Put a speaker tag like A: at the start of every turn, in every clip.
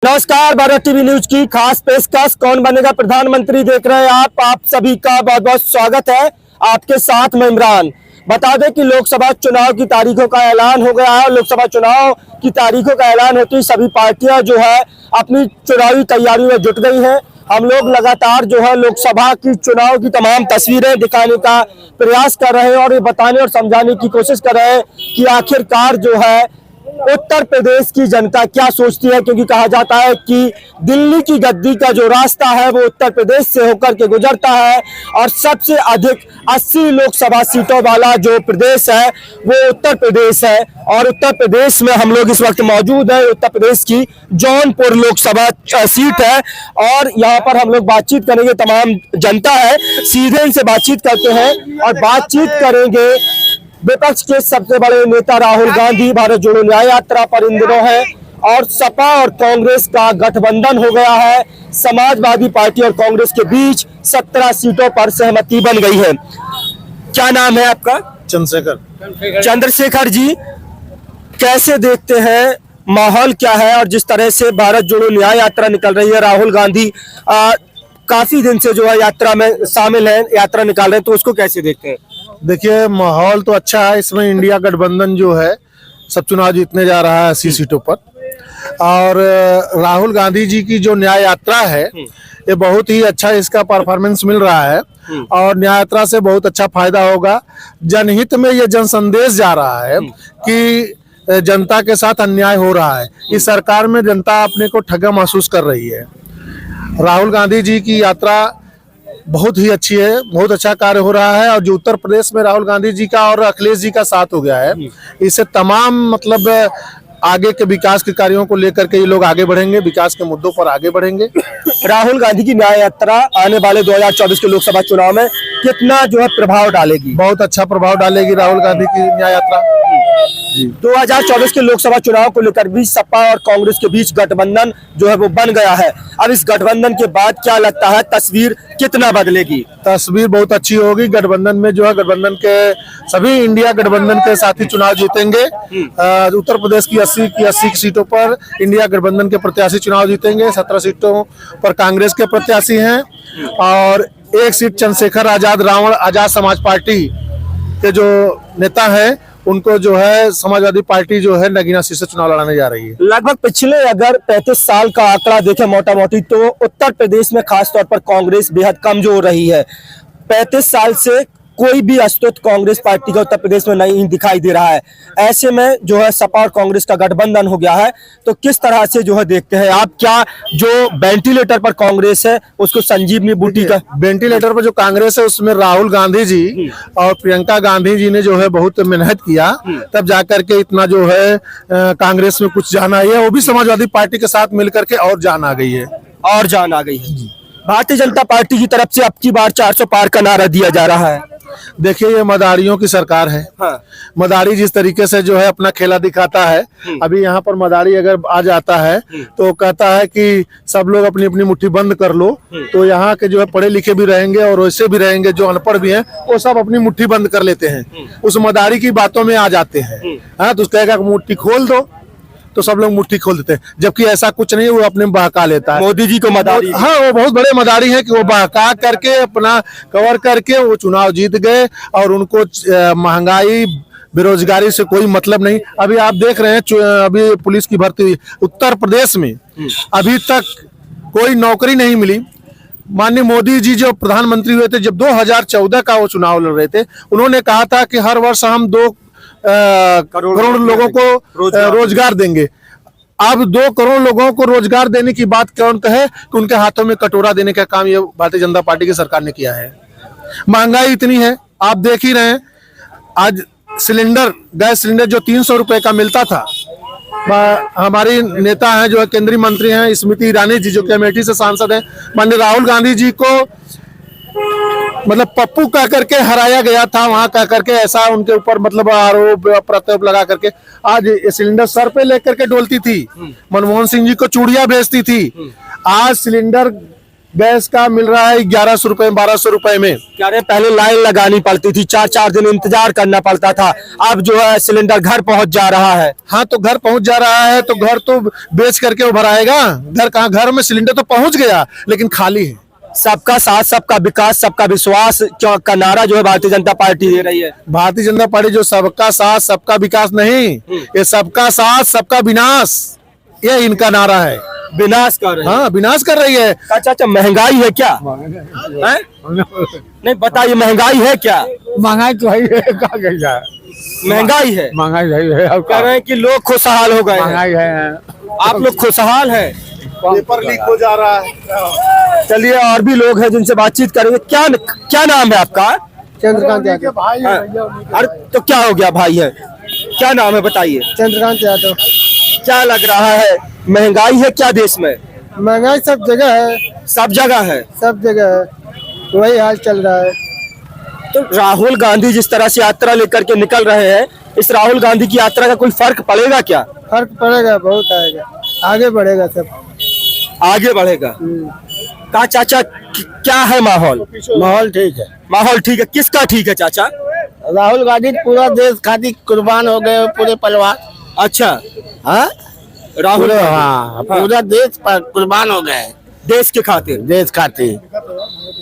A: नमस्कार, Bharat TV news की खास पेशकश कौन बनेगा प्रधानमंत्री देख रहे हैं आप सभी का बहुत बहुत स्वागत है। आपके साथ मैं इमरान। बता दें कि लोकसभा चुनाव की तारीखों का ऐलान हो गया है। लोकसभा चुनाव की तारीखों का ऐलान होते ही सभी पार्टियां जो है अपनी चुनावी तैयारियों में जुट गई हैं। हम लोग लगातार जो है लोकसभा की चुनाव की तमाम तस्वीरें दिखाने का प्रयास कर रहे हैं और ये बताने और समझाने की कोशिश कर रहे हैं कि आखिरकार जो है उत्तर प्रदेश की जनता क्या सोचती है, क्योंकि कहा जाता है कि दिल्ली की गद्दी का जो रास्ता है वो उत्तर प्रदेश से होकर के गुजरता है और सबसे अधिक 80 लोकसभा सीटों वाला जो प्रदेश है वो उत्तर प्रदेश है। और उत्तर प्रदेश में हम लोग इस वक्त मौजूद है। उत्तर प्रदेश की जौनपुर लोकसभा सीट है और यहाँ पर हम लोग बातचीत करेंगे। तमाम जनता है, सीधे इनसे बातचीत करते हैं और बातचीत करेंगे विपक्ष के सबसे बड़े नेता राहुल गांधी भारत जोड़ो न्याय यात्रा पर इन दिनों है और सपा और कांग्रेस का गठबंधन हो गया है। समाजवादी पार्टी और कांग्रेस के बीच 17 सीटों पर सहमति बन गई है। क्या नाम है आपका? चंद्रशेखर जी, कैसे देखते हैं, माहौल क्या है? और जिस तरह से भारत जोड़ो न्याय यात्रा निकल रही है, राहुल गांधी काफी दिन से जो है यात्रा में शामिल है, यात्रा निकाल रहे हैं, तो उसको कैसे देखते हैं?
B: देखिए, माहौल तो अच्छा है। इसमें इंडिया गठबंधन जो है सब चुनाव जीतने जा रहा है 80 सीटों पर। और राहुल गांधी जी की जो न्याय यात्रा है ये बहुत ही अच्छा इसका परफॉर्मेंस मिल रहा है और न्याय यात्रा से बहुत अच्छा फायदा होगा। जनहित में ये जन संदेश जा रहा है कि जनता के साथ अन्याय हो रहा है। इस सरकार में जनता अपने को ठगा महसूस कर रही है। राहुल गांधी जी की यात्रा बहुत ही अच्छी है, बहुत अच्छा कार्य हो रहा है। और जो उत्तर प्रदेश में राहुल गांधी जी का और अखिलेश जी का साथ हो गया है, इससे तमाम मतलब आगे के विकास के कार्यों को लेकर के ये लोग आगे बढ़ेंगे, विकास के मुद्दों पर आगे बढ़ेंगे।
A: राहुल गांधी की न्याय यात्रा आने वाले 2024 के लोकसभा चुनाव में कितना जो है प्रभाव डालेगी?
B: बहुत अच्छा प्रभाव डालेगी राहुल गांधी की न्याय यात्रा।
A: 2024 के लोकसभा चुनाव को लेकर भी सपा और कांग्रेस के बीच गठबंधन जो है वो बन गया है। अब इस गठबंधन के बाद क्या लगता है, तस्वीर कितना बदलेगी?
B: तस्वीर बहुत अच्छी होगी। गठबंधन में जो है गठबंधन के सभी इंडिया गठबंधन के साथी चुनाव जीतेंगे। उत्तर प्रदेश की 80 सीटों पर इंडिया गठबंधन के प्रत्याशी चुनाव जीतेंगे। 17 सीटों पर कांग्रेस के प्रत्याशी हैं और 1 सीट चंद्रशेखर आजाद रावण आजाद समाज पार्टी के जो नेता है उनको जो है समाजवादी पार्टी जो है नगीना सीट से चुनाव लड़ाने जा रही है।
A: लगभग पिछले अगर 35 साल का आंकड़ा देखें मोटा मोटी, तो उत्तर प्रदेश में खासतौर पर कांग्रेस बेहद कमजोर रही है। 35 साल से कोई भी अस्तित्व कांग्रेस पार्टी का उत्तर प्रदेश में नहीं दिखाई दे रहा है। ऐसे में जो है सपा और कांग्रेस का गठबंधन हो गया है, तो किस तरह से जो है देखते हैं आप? क्या जो वेंटिलेटर पर कांग्रेस है उसको संजीवनी बूटी का
B: वेंटिलेटर पर जो कांग्रेस है उसमें राहुल गांधी जी और प्रियंका गांधी जी ने जो है बहुत मेहनत किया, तब जाकर के इतना जो है कांग्रेस में कुछ जान आई है। वो भी समाजवादी पार्टी के साथ मिलकर के और जान आ गई है।
A: भारतीय जनता पार्टी की तरफ से अब की बार 400 पार का नारा दिया जा रहा है।
B: देखिए, ये मदारियों की सरकार है। मदारी जिस तरीके से जो है अपना खेला दिखाता है, अभी यहाँ पर मदारी अगर आ जाता है तो कहता है कि सब लोग अपनी अपनी मुट्ठी बंद कर लो। तो यहाँ के जो है पढ़े लिखे भी रहेंगे और वैसे भी रहेंगे, जो अनपढ़ भी हैं वो सब अपनी मुट्ठी बंद कर लेते हैं, उस मदारी की बातों में आ जाते हैं। हाँ, तो कहेगा मुट्ठी खोल दो तो सब लोग मुट्ठी खोल देते हैं, जबकि ऐसा कुछ नहीं, वो अपने बहका लेता है।
A: मोदी जी को मदारी,
B: हाँ, वो बहुत बड़े मदारी हैं कि वो बहका करके अपना कवर करके वो चुनाव जीत गए और उनको महंगाई बेरोजगारी से कोई मतलब नहीं। अभी आप देख रहे हैं अभी पुलिस की भर्ती हुई उत्तर प्रदेश में, अभी तक कोई नौकरी नहीं मिली। माननीय मोदी जी जो प्रधानमंत्री हुए थे, जब 2014 का वो चुनाव लड़ रहे थे, उन्होंने कहा था कि हर वर्ष हम 2 करोड़ लोगों को रोजगार देंगे। अब 2 करोड़ लोगों को रोजगार देने की बात कौन कहे कि उनके हाथों में कटोरा देने का काम ये भारतीय जनता पार्टी की सरकार ने किया है। महंगाई इतनी है, आप देख ही रहे हैं। आज गैस सिलेंडर जो 300 रुपए का मिलता था, हमारी नेता हैं जो केंद्रीय मंत्री हैं स्मृति ईरानी जी, जो कि अमेठी से सांसद हैं, माननीय राहुल गांधी जी को मतलब पप्पू कह करके हराया गया था, वहां कह करके ऐसा उनके ऊपर मतलब आरोप प्रत्यारोप लगा करके आज सिलेंडर सर पे लेकर के डोलती थी। मनमोहन सिंह जी को चूड़ियां भेजती थी। आज सिलेंडर गैस का मिल रहा है 1100 रुपए 1200 रुपए में।
A: कह रहे पहले लाइन लगानी पड़ती थी, 4-4 दिन इंतजार करना पड़ता था, अब जो है सिलेंडर घर पहुंच जा रहा है।
B: हाँ तो घर पहुंच जा रहा है तो घर तो बेच करके उभर आएगा, घर कहाँ, घर में सिलेंडर तो पहुंच गया लेकिन खाली है।
A: सबका साथ सबका विकास सबका विश्वास का नारा जो है भारतीय जनता पार्टी दे रही है।
B: भारतीय जनता पार्टी जो सबका साथ सबका विकास नहीं, ये सबका साथ सबका विनाश, ये इनका नारा है।
A: विनाश कर रही है।
B: हाँ विनाश कर रही है।
A: अच्छा, महंगाई है क्या? हैं? नहीं बताइए, महंगाई है क्या?
C: महंगाई तो है, क्या कहेगा,
A: महंगाई है।
C: महंगाई है। अब
A: कह रहे हैं कि लोग खुशहाल हो गए हैं।
C: महंगाई है,
A: आप लोग खुशहाल हैं?
B: पेपर लीक हो जा रहा है।
A: चलिए और भी लोग हैं जिनसे बातचीत करेंगे। क्या क्या नाम है आपका?
C: चंद्रकांत यादव।
A: हाँ। अरे तो क्या हो गया भाई है, क्या नाम है बताइए?
C: चंद्रकांत यादव।
A: क्या लग रहा है, महंगाई है क्या देश में?
C: महंगाई सब जगह है,
A: सब जगह है।
C: सब जगह है, वही हाल चल रहा है।
A: तो राहुल गांधी जिस तरह से यात्रा लेकर के निकल रहे हैं, इस राहुल गांधी की यात्रा का कोई फर्क पड़ेगा क्या?
C: फर्क पड़ेगा, बहुत आएगा, आगे बढ़ेगा सब,
A: आगे बढ़ेगा। का चाचा क्या है माहौल?
C: माहौल ठीक है।
A: माहौल ठीक है, किसका ठीक है चाचा?
C: राहुल गांधी पूरा देश खातिर कुर्बान हो गए, पूरे परिवार।
A: अच्छा,
C: हाँ
A: राहुल गांधी
C: हाँ, पूरा देश पर कुर्बान हो गए,
A: देश के खातिर।
C: देश खातिर।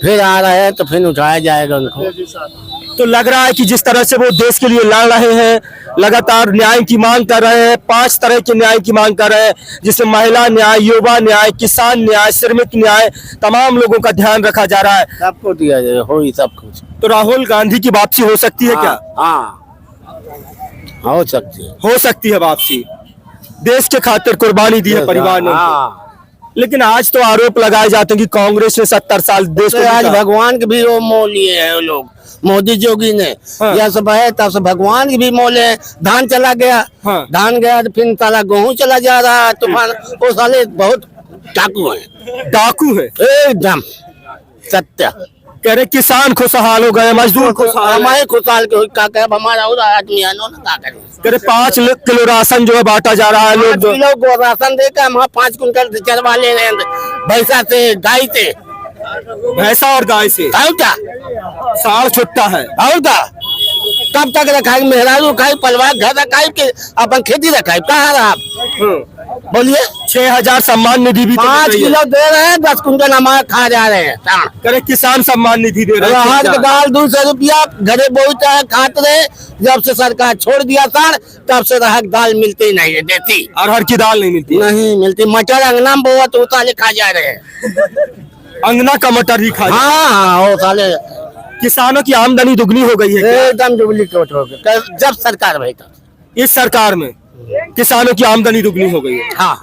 C: फिर आ रहे हैं तो फिर उठाया जाएगा उनको।
A: तो लग रहा है कि जिस तरह से वो देश के लिए लड़ रहे हैं, लगातार न्याय की मांग कर रहे हैं, 5 तरह के न्याय की मांग कर रहे हैं, जिसमें महिला न्याय, युवा न्याय, किसान न्याय, श्रमिक न्याय, तमाम लोगों का ध्यान रखा जा रहा है।
C: सबको दिया जाए, हो ही सब कुछ।
A: तो राहुल गांधी की वापसी हो सकती है क्या?
C: हाँ, हो सकती है।
A: हो सकती है वापसी। देश के खातिर कुर्बानी दी है परिवार ने।
C: हाँ।
A: लेकिन आज तो आरोप लगाए जाते हैं कि कांग्रेस ने 70 साल देश को
C: तो आज
A: लूटा।
C: भगवान के भी वो मोल लिए हैं वो लोग, मोदी जोगी ने।
A: हाँ।
C: यह सब है तब से भगवान के भी मोल है। धान चला गया,
A: हाँ।
C: धान गया तो फिर साला गेहूं चला जा रहा है, तूफान। वो साले बहुत डाकू हैं,
A: डाकू है।
C: एकदम सत्य।
A: कह रहे किसान खुशहाल हो गए, मजदूर खुशहाल है।
C: हमारे खुशहाल के का कहे, हमारा और आदमी है ना, क्या करें।
A: कह रहे 5 किलो राशन जो है बांटा जा रहा है।
C: 5
A: लोग
C: किलो को राशन देकर हम 5 कुंटल चरवा ले रहे हैं, भैंसा से, गाय से।
A: भैंसा और गाय से
C: और क्या,
A: साढ़ छुट्टा है।
C: और क्या, कब तक रखाई, मेहरारू खाई, परिवार घर रखाई के अपन खेती रखाई, कहाँ रहा आप? बोलिए।
A: 6000 सम्मान निधि भी तो मिल
C: 5
A: रही है।
C: किलो दे रहे हैं, 10 कुंटल हमारे खा जा रहे हैं।
A: कह रहे किसान सम्मान निधि दे रहे
C: राहत
A: हैं।
C: के दाल 200 रुपया घरे बोलता है, खाते रहे। जब से सरकार छोड़ दिया था तब से राहत दाल मिलती नहीं है, देती
A: अरहर की दाल नहीं मिलती।
C: नहीं मिलती। मटर अंगना में बोआ तो साले खा जा रहे हैं।
A: अंगना का मटर ही खा।
C: हाँ, वो साले
A: किसानों की आमदनी दुगनी हो गई है क्या?
C: एकदम डुप्लीकेट हो गए जब सरकार भाई था।
A: इस सरकार में किसानों की आमदनी दुगनी हो गई है।
C: हाँ,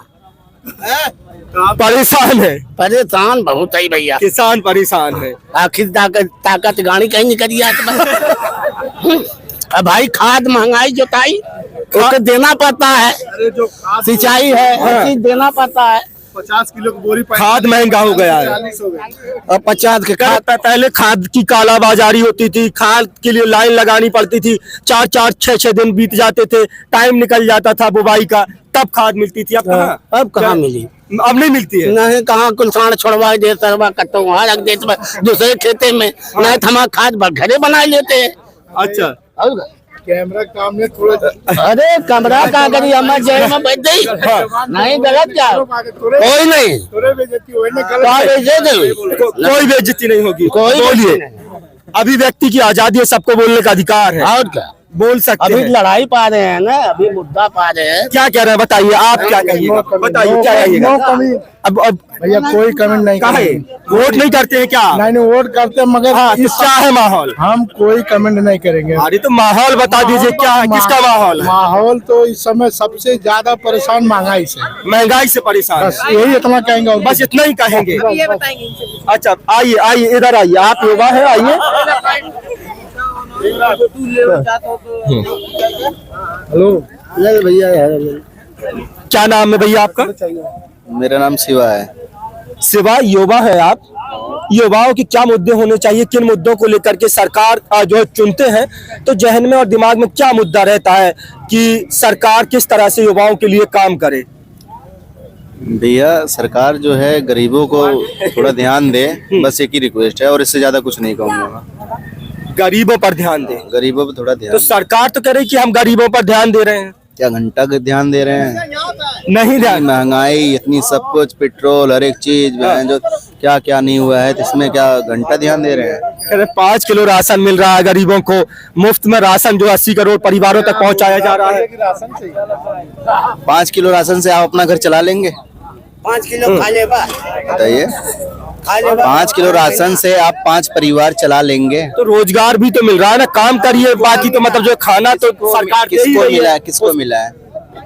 A: परेशान है
C: परेशान बहुत है भैया,
A: किसान, परेशान है।
C: आखिर ताकत गाड़ी कहीं निकल गया। अब भाई खाद महंगाई, जोताई उसको देना पड़ता है, सिंचाई है, हर चीज देना पड़ता है।
B: 50 किलो की बोरी
A: खाद महंगा हो गया है।
B: 40 हो गए।
C: और 50 के खाद
A: पहले खाद की कालाबाजारी होती थी, खाद के लिए लाइन लगानी पड़ती थी, 4-4, 6-6 दिन बीत जाते थे, टाइम निकल जाता था बुवाई का, तब खाद मिलती थी। अब कहाँ?
C: अब कहाँ मिली?
A: अब नहीं मिलती है।
C: नहीं, कहाँ कुल साण छोड़वा दे, सरवा कट्टो वहाँ रख दे दूसरे खेते में, नहीं तो हमारा खाद घरे बना लेते हैं।
A: अच्छा,
C: और
B: कैमरा काम में थोड़ा
C: अरे कमरा कहाँ करी, हमारे जेल में बैठ गई। नहीं गलत क्या, कोई नहीं,
A: कोई बेइज्जती नहीं होगी।
C: कोई
A: बोलिए,
C: नहीं।
A: अभिव्यक्ति की आजादी है, सबको बोलने का अधिकार है,
C: और क्या,
A: बोल सकते
C: अभी
A: हैं।
C: लड़ाई पा रहे हैं ना, अभी मुद्दा पा रहे हैं।
A: क्या कह रहे हैं बताइए, आप क्या कहिएगा? बताइए क्या कहिएगा? अब
B: भैया कोई कमेंट नहीं
A: कहा है, वोट नहीं करते हैं क्या?
B: नहीं वोट करते हैं, मगर
A: हाँ, तो क्या है माहौल?
B: हम कोई कमेंट नहीं करेंगे।
A: अरे तो माहौल बता दीजिए, क्या है, किसका माहौल है?
B: माहौल तो इस समय सबसे ज्यादा परेशान महंगाई से,
A: महंगाई से परेशान
B: बस
A: है।
B: यही इतना कहेंगे और
A: बस इतना ही कहेंगे।
D: ये बताएंगे इनसे।
A: अच्छा, आइए आइए, इधर आइए, आप युवा है, आइए।
B: हेलो
C: भैया
A: क्या नाम है भैया आपका?
E: मेरा नाम शिवा है।
A: सिवा युवा है आप। युवाओं के क्या मुद्दे होने चाहिए, किन मुद्दों को लेकर के सरकार जो है चुनते हैं, तो जहन में और दिमाग में क्या मुद्दा रहता है कि सरकार किस तरह से युवाओं के लिए काम करे?
E: भैया सरकार जो है गरीबों को थोड़ा ध्यान दे, बस एक ही रिक्वेस्ट है और इससे ज्यादा कुछ नहीं कहूँगा।
A: गरीबों पर ध्यान दे।
E: गरीबों पर थोड़ा
A: तो
E: ध्यान।
A: सरकार तो कह रही कि हम गरीबों पर ध्यान दे रहे हैं,
E: क्या घंटा का ध्यान दे रहे हैं?
A: नहीं ध्यान।
E: महंगाई इतनी, सब कुछ, पेट्रोल, हर एक चीज जो क्या क्या नहीं हुआ है, तो इसमें क्या घंटा ध्यान दे रहे हैं?
A: कह रहे 5 किलो राशन मिल रहा है गरीबों को, मुफ्त में राशन जो 80 करोड़ परिवारों तक पहुंचाया जा रहा है।
E: 5 किलो राशन से आप अपना घर चला लेंगे?
C: 5 किलो खा ले बा,
E: बताइए, 5 किलो राशन से आप 5 परिवार चला लेंगे?
A: तो रोजगार भी तो मिल रहा है ना, काम करिए, बाकी तो मतलब जो खाना तो सरकार दे ही
E: किसको
A: रही
E: मिला
A: है।
E: है? किसको मिला है?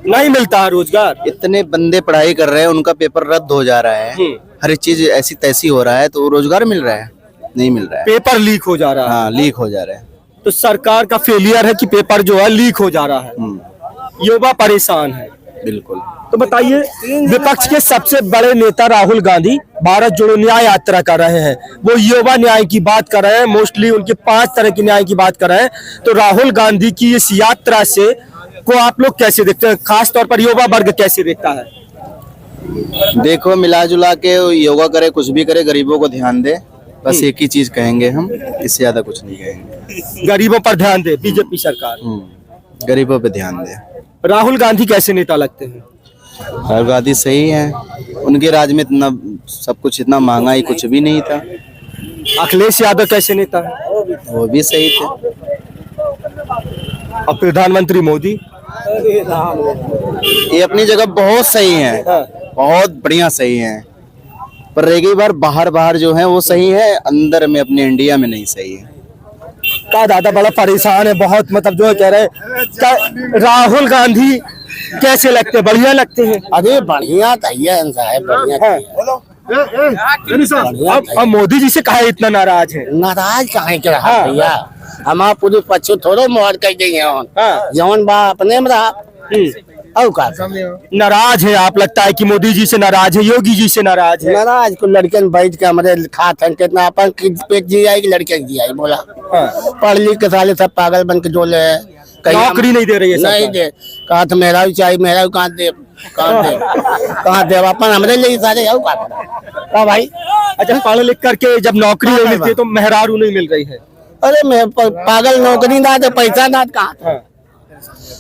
A: नहीं मिलता है रोजगार।
E: इतने बंदे पढ़ाई कर रहे हैं, उनका पेपर रद्द हो जा रहा है, हर एक चीज ऐसी तैसी हो रहा है, तो रोजगार मिल रहा है? नहीं मिल रहा है।
A: पेपर लीक हो जा रहा है।
E: हाँ, लीक हो जा रहा है।
A: तो सरकार का फेलियर है कि पेपर जो है लीक हो जा रहा है, युवा परेशान है।
E: बिल्कुल।
A: तो बताइए, विपक्ष के सबसे बड़े नेता राहुल गांधी भारत जोड़ो न्याय यात्रा कर रहे हैं, वो युवा न्याय की बात कर रहे हैं, मोस्टली उनके 5 तरह की न्याय की बात कर रहे हैं। तो राहुल गांधी की इस यात्रा से को आप लोग कैसे देखते हैं, खास तौर पर युवा वर्ग कैसे देखता है?
E: देखो, मिला जुला के योगा करे, कुछ भी करे, गरीबों को ध्यान दे, बस एक ही चीज कहेंगे हम, इससे ज्यादा कुछ नहीं कहेंगे।
A: गरीबों पर ध्यान दे बीजेपी सरकार।
E: गरीबों पे ध्यान दे।
A: राहुल गांधी कैसे नेता लगते हैं?
E: राहुल गांधी सही है, उनके राज में इतना सब कुछ, इतना महंगाई कुछ भी नहीं था।
A: अखिलेश यादव कैसे नेता है?
E: वो भी सही थे।
A: और प्रधानमंत्री मोदी?
E: ये अपनी जगह बहुत सही है, बहुत बढ़िया सही है, पर रह गई बार बाहर जो है वो सही है, अंदर में अपने इंडिया में नहीं सही है।
A: का दादा बड़ा परेशान है बहुत, मतलब जो है कह रहे हैं राहुल गांधी कैसे लगते हैं? बढ़िया लगते हैं।
C: अरे बढ़िया तैयार है, बढ़िया
A: अब मोदी जी से काहे इतना नाराज है?
C: नाराज काहे के रहा भैया, हमारा पुलिस पक्षी थोड़ो मोहर कर गई जवन बा अपने में रहा। और का
A: नाराज है आप? लगता है कि मोदी जी से नाराज है, योगी जी से नाराज है?
C: नाराज को लड़के बैठ के हमारे खाते हैं कितना अपन पेट जी आई कि लड़के जी आई बोला। पढ़ लिख के साले सब पागल बन के डोले है,
A: नौकरी नहीं दे रही है
C: नहीं
A: सरकार।
C: दे, कहा तो मेरा भी चाहिए, मेरा भी कहाँ दे, कहाँ दे अपन हमरे लिए सारे आओ का भाई।
A: अच्छा, पढ़ लिख करके जब नौकरी नहीं मिलती है तो मेहरारू नहीं मिल रही है?
C: अरे मैं पागल, नौकरी ना दे, पैसा ना कहाँ,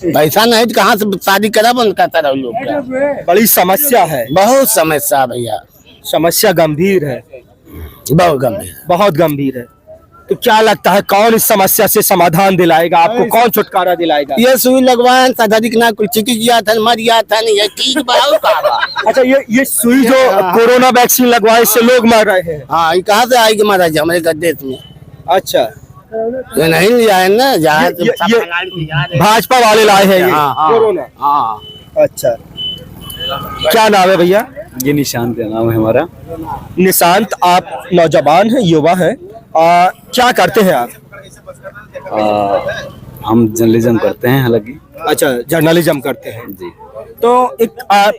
C: पैसा नहीं तो कहाँ से शादी करा बंद करता रहो लोग का।
A: बड़ी समस्या है,
C: बहुत समस्या भैया,
A: समस्या गंभीर है,
C: बहुत गंभीर।
A: बहुत गंभीर है। तो क्या लगता है कौन इस समस्या से समाधान दिलाएगा आपको, कौन छुटकारा दिलाएगा?
C: ये सुई लगवाए अधिक ना कुछ चिकी गया था, मर गया था, नहीं ये ठीक
A: अच्छा, ये सुई जो कोरोना वैक्सीन लगवाए इससे लोग मर रहे हैं?
C: हाँ, ये कहाँ से आएगी महाराज हमारे देश में?
A: अच्छा,
C: ये नहीं लिया है ना,
A: ये भाजपा वाले लाए हैं ये कोरोना?
C: हाँ।
A: अच्छा, क्या नाम है भैया?
D: ये निशांत है नाम है हमारा।
A: निशांत, आप नौजवान हैं, युवा हैं, क्या करते हैं आप?
D: हम जर्नलिज्म करते हैं हालांकि।
A: अच्छा, जर्नलिज्म करते हैं
D: जी।
A: तो एक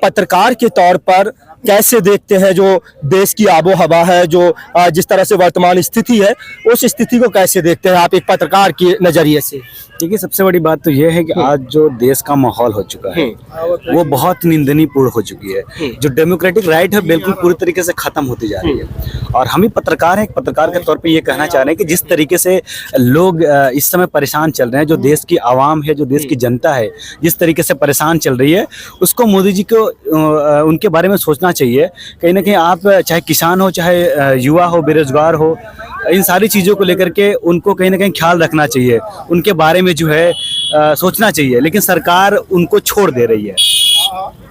A: पत्रकार के तौर पर कैसे देखते हैं जो देश की आबो हवा है, जो जिस तरह से वर्तमान स्थिति है, उस स्थिति को कैसे देखते हैं आप एक पत्रकार के नजरिए से?
D: देखिए, सबसे बड़ी बात तो यह है कि आज जो देश का माहौल हो चुका है वो बहुत निंदनीयपूर्ण हो चुकी है। जो डेमोक्रेटिक राइट है बिल्कुल पूरी तरीके से खत्म होती जा रही है। और हम ही पत्रकार हैं, पत्रकार के तौर पे ये कहना चाह रहे हैं कि जिस तरीके से लोग इस समय परेशान चल रहे हैं, जो देश की आवाम है, जो देश की जनता है, जिस तरीके से परेशान चल रही है, उसको मोदी जी को उनके बारे में सोचना चाहिए। कहीं ना कहीं आप चाहे किसान हो, चाहे युवा हो, बेरोजगार हो, इन सारी चीज़ों को लेकर के उनको कहीं ना कहीं ख्याल रखना चाहिए, उनके बारे में जो है सोचना चाहिए, लेकिन सरकार उनको छोड़ दे रही है।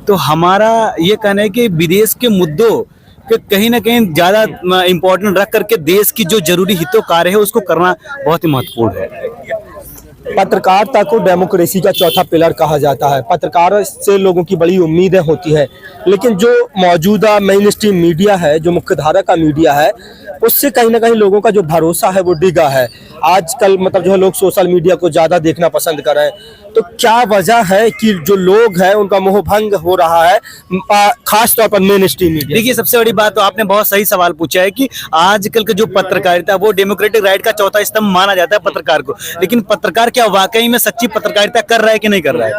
D: तो हमारा ये कहना है कि विदेश के मुद्दों के कहीं ना कहीं ज़्यादा इम्पोर्टेंट रख करके देश की जो जरूरी हितों कार्य है उसको करना बहुत ही महत्वपूर्ण है।
A: पत्रकारिता को डेमोक्रेसी का चौथा पिलर कहा जाता है। पत्रकार से लोगों की बड़ी उम्मीदें होती है, लेकिन जो मौजूदा मेन स्ट्रीम मीडिया है, जो मुख्यधारा का मीडिया है, उससे कहीं ना कहीं लोगों का जो भरोसा है वो डिगा है। आजकल मतलब जो है लोग सोशल मीडिया को ज़्यादा देखना पसंद कर रहे हैं। तो क्या वजह है कि जो लोग हैं उनका मोह भंग हो रहा है, खास तौर पर मेन स्ट्रीम मीडिया?
D: देखिए, सबसे बड़ी बात तो आपने बहुत सही सवाल पूछा है कि आजकल का जो पत्रकारिता वो डेमोक्रेटिक राइट का चौथा स्तंभ माना जाता है पत्रकार को, लेकिन पत्रकार क्या वाकई में सच्ची पत्रकारिता कर रहा है कि नहीं कर रहा है,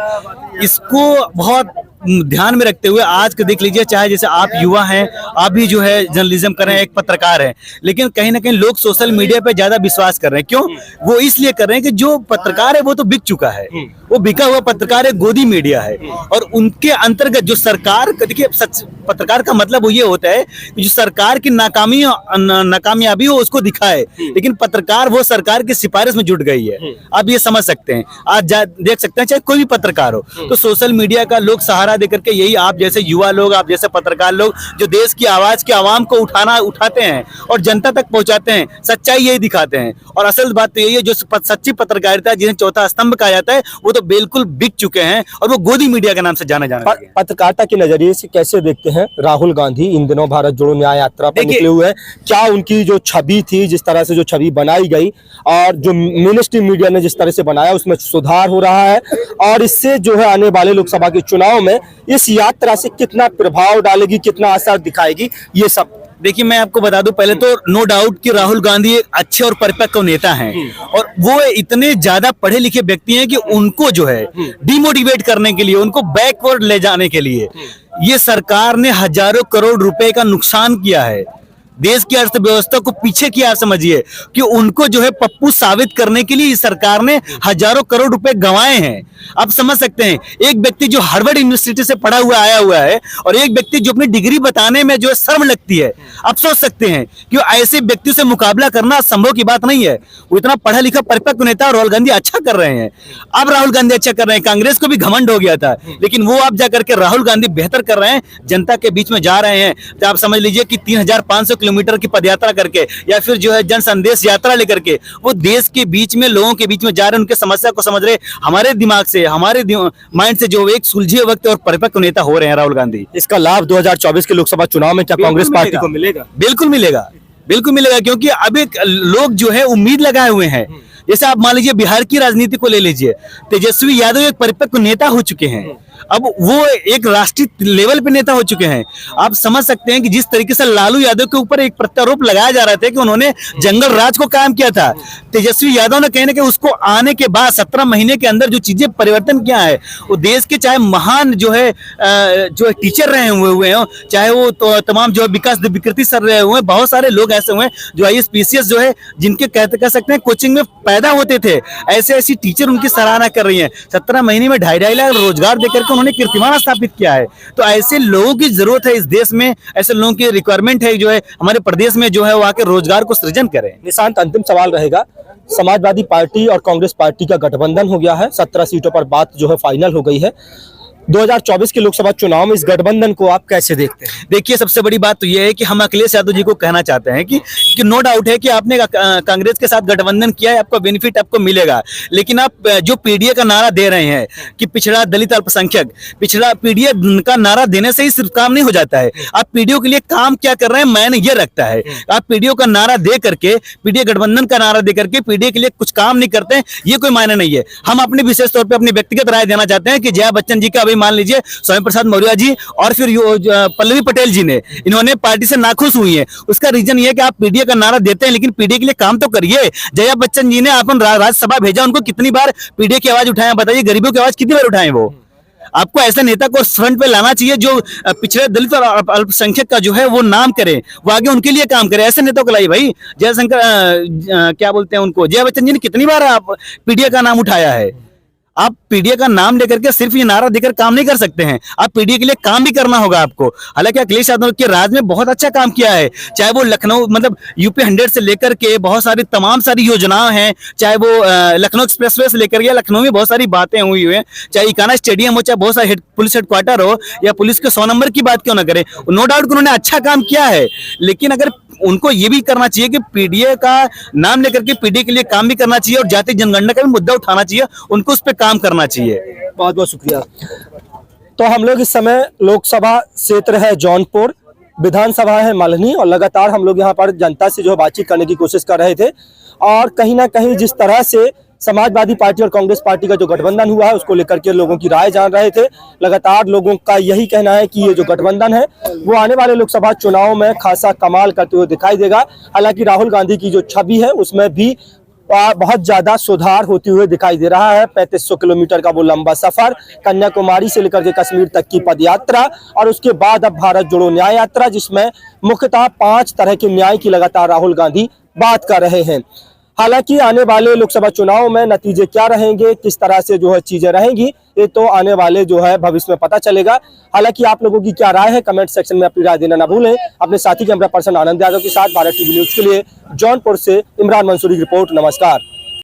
D: इसको बहुत ध्यान में रखते हुए आज के देख लीजिए, चाहे जैसे आप युवा हैं, आप भी जो है जर्नलिज्म कर रहे हैं, एक पत्रकार हैं, लेकिन कहीं ना कहीं लोग सोशल मीडिया पे ज्यादा विश्वास कर रहे हैं। क्यों? वो इसलिए कर रहे हैं कि जो पत्रकार है वो तो बिक चुका है, वो बिका हुआ पत्रकार है, गोदी मीडिया है। और उनके अंतर्गत जो सरकार, देखिए सच पत्रकार का मतलब वो ये होता है कि जो सरकार की नाकामयाबी हो उसको दिखाए, लेकिन पत्रकार वो सरकार की सिफारिश में जुट गई है। आप ये समझ सकते हैं, आज देख सकते हैं चाहे कोई भी पत्रकार हो, तो सोशल मीडिया का लोग सहारा देकर के, यही आप जैसे युवा लोग, आप जैसे पत्रकार लोग जो देश की आवाज के आवाम को उठाते हैं और जनता तक पहुंचाते हैं, सच्चाई यही दिखाते हैं। और असल बात तो यही है, जो सच्ची पत्रकारिता जिन्हें चौथा स्तंभ कहा जाता है, वो तो बिल्कुल बिक चुके हैं और वो गोदी मीडिया के नाम से जाने जाने लगे।
A: पत्रकारिता के नजरिए से कैसे देखते हैं राहुल गांधी इन दिनों भारत जोड़ो न्याय यात्रा पर निकले हुए हैं? क्या उनकी जो छवि थी, जिस तरह से जो छवि बनाई गई और जो मिनिस्ट्री मीडिया ने जिस तरह से बनाया, उसमें सुधार हो रहा है? और इससे जो है आने वाले लोकसभा के चुनाव में इस यात्रा से कितना प्रभाव डालेगी, कितना असर दिखाएगी, ये सब?
D: देखिए मैं आपको बता दूं, पहले तो नो डाउट कि राहुल गांधी एक अच्छे और परिपक्व नेता हैं और वो इतने ज्यादा पढ़े लिखे व्यक्ति हैं कि उनको जो है डिमोटिवेट करने के लिए, उनको बैकवर्ड ले जाने के लिए ये सरकार ने हजारों करोड़ रुपए का नुकसान किया है, देश की अर्थव्यवस्था को पीछे किया। आप समझिए कि उनको जो है पप्पू साबित करने के लिए सरकार ने हजारों करोड़ रुपए गंवाए हैं। आप समझ सकते हैं, एक व्यक्ति जो हार्वर्ड यूनिवर्सिटी से पढ़ा हुआ आया हुआ है और एक व्यक्ति जो अपनी डिग्री बताने में जो है शर्म लगती है। आप सोच सकते हैं कि ऐसे व्यक्ति से मुकाबला करना संभव की बात नहीं है। वो इतना पढ़ा लिखा परिपक्व नेता राहुल गांधी अच्छा कर रहे हैं। अब राहुल गांधी अच्छा कर रहे हैं, कांग्रेस को भी घमंड हो गया था, लेकिन वो आप जाकर के राहुल गांधी बेहतर कर रहे हैं, जनता के बीच में जा रहे हैं। तो आप समझ लीजिए कि 3500 किलोमीटर की पदयात्रा करके या फिर जो है जन संदेश यात्रा लेकर के वो देश के बीच में, लोगों के बीच में जा रहे हैं, उनके समस्या को समझ रहे, हमारे दिमाग से, हमारे माइंड से जो एक सुलझे वक्त और परिपक्व नेता हो रहे हैं राहुल गांधी।
A: इसका लाभ 2024 के लोकसभा चुनाव में क्या कांग्रेस पार्टी को मिलेगा?
D: बिल्कुल मिलेगा, बिल्कुल मिलेगा, क्योंकि अभी लोग जो है उम्मीद लगाए हुए हैं। जैसे आप मान लीजिए बिहार की राजनीति को ले लीजिए, तेजस्वी यादव एक परिपक्व नेता हो चुके हैं, अब वो एक राष्ट्रीय लेवल पे नेता हो चुके हैं। आप समझ सकते हैं कि जिस तरीके से लालू यादव के ऊपर एक प्रत्यारोप लगाया जा रहा था कि उन्होंने जंगल राज को कायम किया था, तेजस्वी यादव ने कहीं ना कहीं उसको आने के बाद 17 महीने के अंदर जो चीजें परिवर्तन किया है, वो देश के चाहे महान जो है टीचर रहे हुए हैं, चाहे वो तो तमाम जो विकास विकृति सर रहे हुए हैं, बहुत सारे लोग ऐसे हुए हैं जो IAS PCS जो है जिनके कह सकते हैं कोचिंग में पैदा होते थे, ऐसे टीचर उनकी सराहना कर रही है। 17 महीने में 2.5 लाख रोजगार देकर के उन्होंने कीर्तिमान स्थापित किया है। तो ऐसे लोगों की जरूरत है इस देश में, ऐसे लोगों की रिक्वायरमेंट है जो है हमारे प्रदेश में जो है वो आके रोजगार को सृजन करें।
A: निशांत, अंतिम सवाल रहेगा, समाजवादी पार्टी और कांग्रेस पार्टी का गठबंधन हो गया है, 17 सीटों पर बात जो है फाइनल हो गई है। 2024 के लोकसभा चुनाव में इस गठबंधन को आप कैसे देखते हैं?
D: देखिए सबसे बड़ी बात तो यह है कि हम अखिलेश यादव जी को कहना चाहते हैं कि नो डाउट है कि आपने कांग्रेस के साथ गठबंधन किया है, आपको बेनिफिट आपको मिलेगा, लेकिन आप जो पीडीए का नारा दे रहे हैं कि पिछड़ा दलित अल्पसंख्यक, पिछड़ा पीडीए का नारा देने से ही सिर्फ काम नहीं हो जाता है। आप पीडीओ के लिए काम क्या कर रहे हैं मैंने ये रखता है। आप पीडीओ का नारा दे करके, पीडीए गठबंधन का नारा दे करके पीडीए के लिए कुछ काम नहीं करते हैं, ये कोई मायने नहीं है। हम अपने विशेष तौर पर अपनी व्यक्तिगत राय देना चाहते हैं कि जया बच्चन जी का अभी मान लीजिए स्वामी प्रसाद मौर्य जी और फिर पल्लवी पटेल जी ने, इन्होंने पार्टी से नाखुश हुई है। उसका रीजन ये है कि आप पीडीए का नारा देते हैं लेकिन पीडीए के लिए काम तो करिए। जया बच्चन जी ने अपन राज्यसभा भेजा, उनको कितनी बार पीडीए की आवाज उठाया बताइए, गरीबों की आवाज कितनी बार उठाए वो? आपको ऐसे नेता को फ्रंट पे लाना चाहिए जो पिछड़े दलित और अल्पसंख्यक का जो है वो नाम करे, वो आगे उनके लिए काम करे। ऐसे नेता को लाइए भाई। जयशंकर क्या बोलते हैं उनको, जया बच्चन जी ने कितनी बार आप पीडीए का नाम उठाया है? आप पीडीए का नाम लेकर के सिर्फ ये नारा देकर काम नहीं कर सकते हैं, आप पीडीए के लिए काम भी करना होगा आपको। हालांकि अखिलेश यादव के राज में बहुत अच्छा काम किया है, चाहे वो लखनऊ मतलब यूपी 100 से लेकर के बहुत सारी तमाम सारी योजनाएं हैं, चाहे वो लखनऊ एक्सप्रेसवे से लेकर के लखनऊ में बहुत सारी बातें हुई हैं, चाहे इकाना स्टेडियम हो, चाहे बहुत सारे पुलिस हेडक्वार्टर हो या पुलिस के 100 नंबर की बात क्यों ना करें। नो डाउट उन्होंने अच्छा काम किया है, लेकिन अगर उनको ये भी करना चाहिए कि पीडीए का नाम लेकर के पीडीए के लिए काम भी करना चाहिए और जाति जनगणना का भी मुद्दा उठाना चाहिए, उनको उस पर काम करना चाहिए।
A: बहुत बहुत शुक्रिया। तो हम लोग इस समय लोकसभा क्षेत्र है जौनपुर, विधानसभा है मल्हनी, और लगातार हम लोग यहाँ पर जनता से जो बातचीत करने की कोशिश कर रहे थे, और कहीं ना कहीं जिस तरह से समाजवादी पार्टी और कांग्रेस पार्टी का जो गठबंधन हुआ है उसको लेकर के लोगों की राय जान रहे थे। लगातार लोगों का यही कहना है कि ये जो गठबंधन है वो आने वाले लोकसभा चुनाव में खासा कमाल करते हुए दिखाई देगा। हालांकि राहुल गांधी की जो छवि है उसमें भी बहुत ज्यादा सुधार होते हुए दिखाई दे रहा है। 3500 किलोमीटर का वो लंबा सफर, कन्याकुमारी से लेकर के कश्मीर तक की पद यात्रा और उसके बाद अब भारत जोड़ो न्याय यात्रा, जिसमें मुख्यतः 5 तरह के न्याय की लगातार राहुल गांधी बात कर रहे हैं। हालांकि आने वाले लोकसभा चुनाव में नतीजे क्या रहेंगे, किस तरह से जो है चीजें रहेंगी, ये तो आने वाले जो है भविष्य में पता चलेगा। हालांकि आप लोगों की क्या राय है, कमेंट सेक्शन में अपनी राय देना ना भूलें। अपने साथी कैमरा पर्सन आनंद यादव के साथ भारत टीवी न्यूज के लिए जौनपुर से इमरान मंसूरी की रिपोर्ट। नमस्कार।